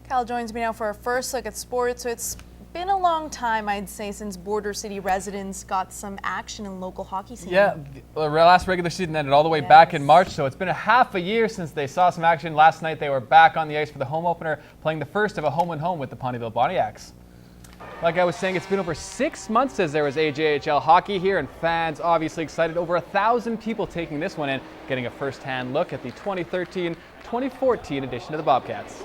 Cal joins me now for our first look at sports. So it's been a long time, I'd say, since Border City residents got some action in local hockey scene. Yeah, the last regular season ended all the way back in March, so it's been a half a year since they saw some action. Last night they were back on the ice for the home opener, playing the first of a home-and-home with the Ponyville Boniacs. Like I was saying, it's been over 6 months since there was AJHL hockey here, and fans obviously excited. Over 1,000 people taking this one in, getting a first-hand look at the 2013-2014 edition of the Bobcats.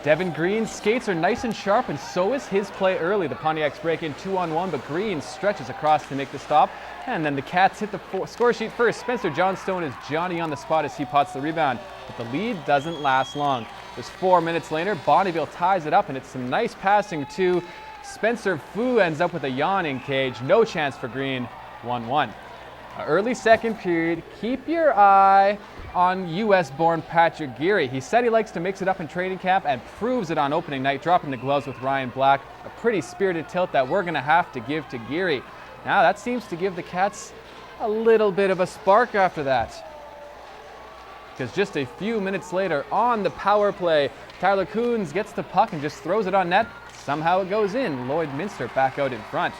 Devin Green's skates are nice and sharp, and so is his play early. The Pontiacs break in 2-on-1, but Green stretches across to make the stop. And then the Cats hit the score sheet first. Spencer Johnstone is Johnny on the spot as he pots the rebound. But the lead doesn't last long. Just 4 minutes later, Bonneville ties it up, and it's some nice passing too. Spencer Fu ends up with a yawning cage. No chance for Green. 1-1. Early second period, keep your eye on US-born Patrick Geary. He said he likes to mix it up in training camp and proves it on opening night, dropping the gloves with Ryan Black. A pretty spirited tilt that we're going to have to give to Geary. Now that seems to give the Cats a little bit of a spark after that. Because just a few minutes later on the power play, Tyler Coons gets the puck and just throws it on net. Somehow it goes in. Lloydminster back out in front.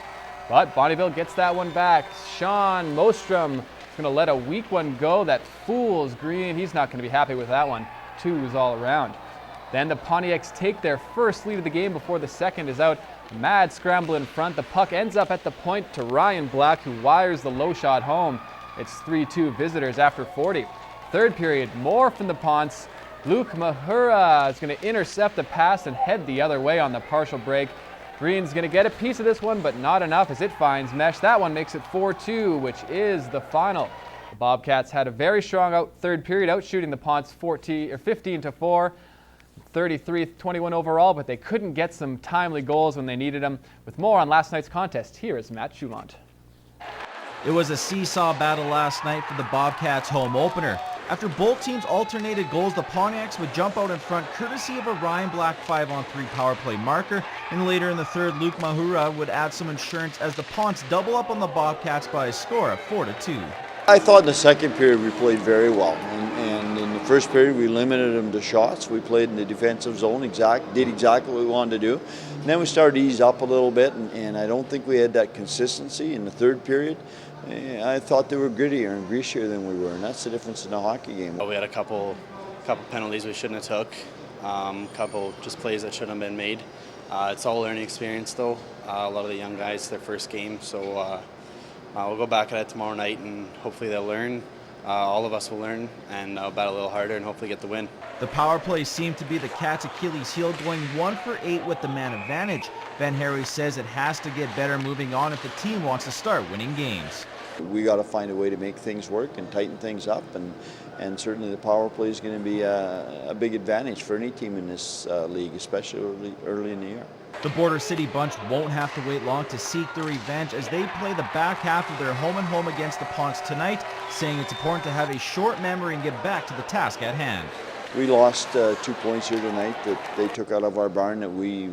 But Bonneville gets that one back. Sean Mostrom is going to let a weak one go. That fools Green. He's not going to be happy with that one. 2s all around. Then the Pontiacs take their first lead of the game before the second is out. Mad scramble in front. The puck ends up at the point to Ryan Black, who wires the low shot home. It's 3-2 visitors after 40. Third period, more from the Ponts. Luke Mahura is going to intercept the pass and head the other way on the partial break. Green's going to get a piece of this one, but not enough as it finds mesh. That one makes it 4-2, which is the final. The Bobcats had a very strong third period, outshooting the Ponts 15-4, 33-21 overall, but they couldn't get some timely goals when they needed them. With more on last night's contest, here is Matt Schulant. It was a seesaw battle last night for the Bobcats' home opener. After both teams alternated goals, the Pontiacs would jump out in front courtesy of a Ryan Black 5-on-3 power play marker, and later in the third, Luke Mahura would add some insurance as the Ponts double up on the Bobcats by a score of 4-2. I thought in the second period we played very well, and in the first period we limited them to shots. We played in the defensive zone, did exactly what we wanted to do. And then we started to ease up a little bit, and I don't think we had that consistency in the third period. I thought they were grittier and greasier than we were, and that's the difference in a hockey game. We had a couple penalties we shouldn't have took, couple just plays that shouldn't have been made. It's all a learning experience though. A lot of the young guys, their first game, so we'll go back at it tomorrow night and hopefully they'll learn. All of us will learn and bat a little harder and hopefully get the win. The power play seemed to be the Cats' Achilles heel, going 1 for 8 with the man advantage. Ben Harry says it has to get better moving on if the team wants to start winning games. We got to find a way to make things work and tighten things up, and certainly the power play is going to be a big advantage for any team in this league, especially early in the year. The Border City bunch won't have to wait long to seek their revenge as they play the back half of their home-and-home against the Ponts tonight, saying it's important to have a short memory and get back to the task at hand. We lost 2 points here tonight that they took out of our barn that we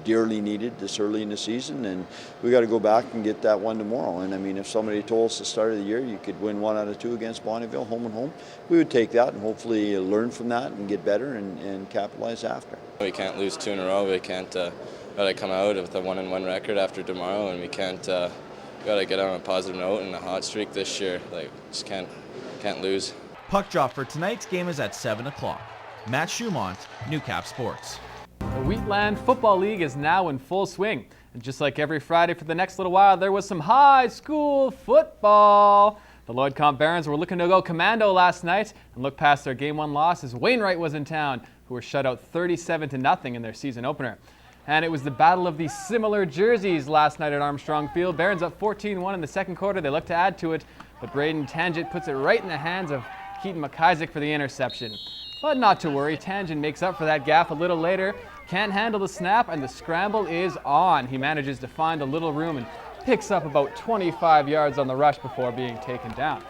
dearly needed this early in the season, and we got to go back and get that one tomorrow. And I mean, if somebody told us at the start of the year you could win 1 out of 2 against Bonneville, home and home, we would take that and hopefully learn from that and get better and capitalize after. We can't lose 2 in a row. We can't gotta come out with a 1-1 record after tomorrow, and we can't gotta get on a positive note and a hot streak this year. Like, just can't lose. Puck drop for tonight's game is at 7 o'clock. Matt Schumont, Newcap Sports. The Wheatland Football League is now in full swing. And just like every Friday for the next little while, there was some high school football. The Lloydcomp Barons were looking to go commando last night and look past their Game 1 loss as Wainwright was in town, who were shut out 37-0 in their season opener. And it was the battle of these similar jerseys last night at Armstrong Field. Barons up 14-1 in the second quarter. They look to add to it, but Braden Tangent puts it right in the hands of Keaton McIsaac for the interception. But not to worry, Tangent makes up for that gaffe a little later, can't handle the snap, and the scramble is on. He manages to find a little room and picks up about 25 yards on the rush before being taken down.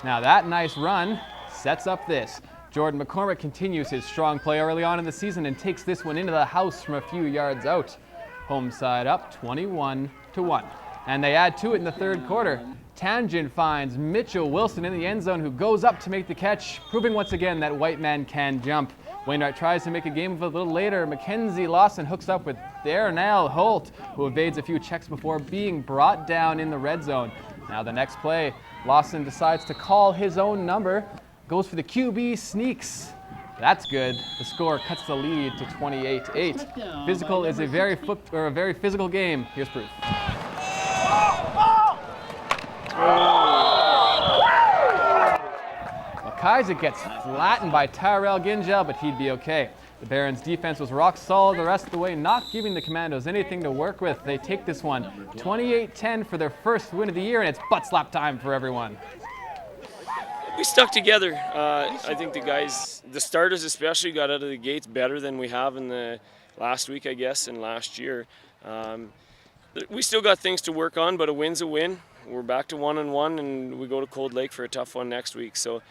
Now that nice run sets up this. Jordan McCormick continues his strong play early on in the season and takes this one into the house from a few yards out. Home side up 21-1. And they add to it in the third quarter. Tangent finds Mitchell Wilson in the end zone, who goes up to make the catch, proving once again that white man can jump. Wainwright tries to make a game of it a little later. Mackenzie Lawson hooks up with Darnell Holt, who evades a few checks before being brought down in the red zone. Now the next play, Lawson decides to call his own number, goes for the QB sneaks. That's good. The score cuts the lead to 28-8. Physical is a very physical game. Here's proof. Kaiser gets flattened by Tyrell Gingell, but he'd be okay. The Barons' defense was rock solid the rest of the way, not giving the Commandos anything to work with. They take this one 28-10 for their first win of the year, and it's butt slap time for everyone. We stuck together. I think the guys, the starters especially, got out of the gates better than we have in the last week, I guess, and last year. We still got things to work on, but a win's a win. We're back to 1-1, and we go to Cold Lake for a tough one next week. So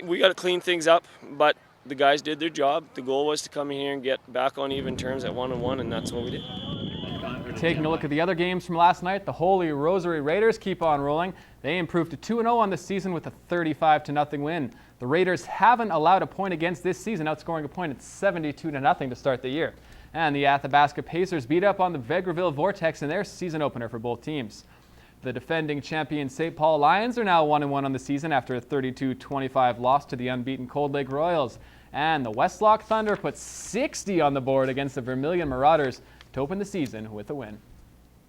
we got to clean things up, but the guys did their job. The goal was to come in here and get back on even terms at 1-1, and that's what we did. Taking a look at the other games from last night, the Holy Rosary Raiders keep on rolling. They improved to 2-0 on the season with a 35-0 win. The Raiders haven't allowed a point against this season, outscoring a point at 72-0 to start the year. And the Athabasca Pacers beat up on the Vegreville Vortex in their season opener for both teams. The defending champion St. Paul Lions are now 1-1 on the season after a 32-25 loss to the unbeaten Cold Lake Royals. And the Westlock Thunder put 60 on the board against the Vermilion Marauders to open the season with a win.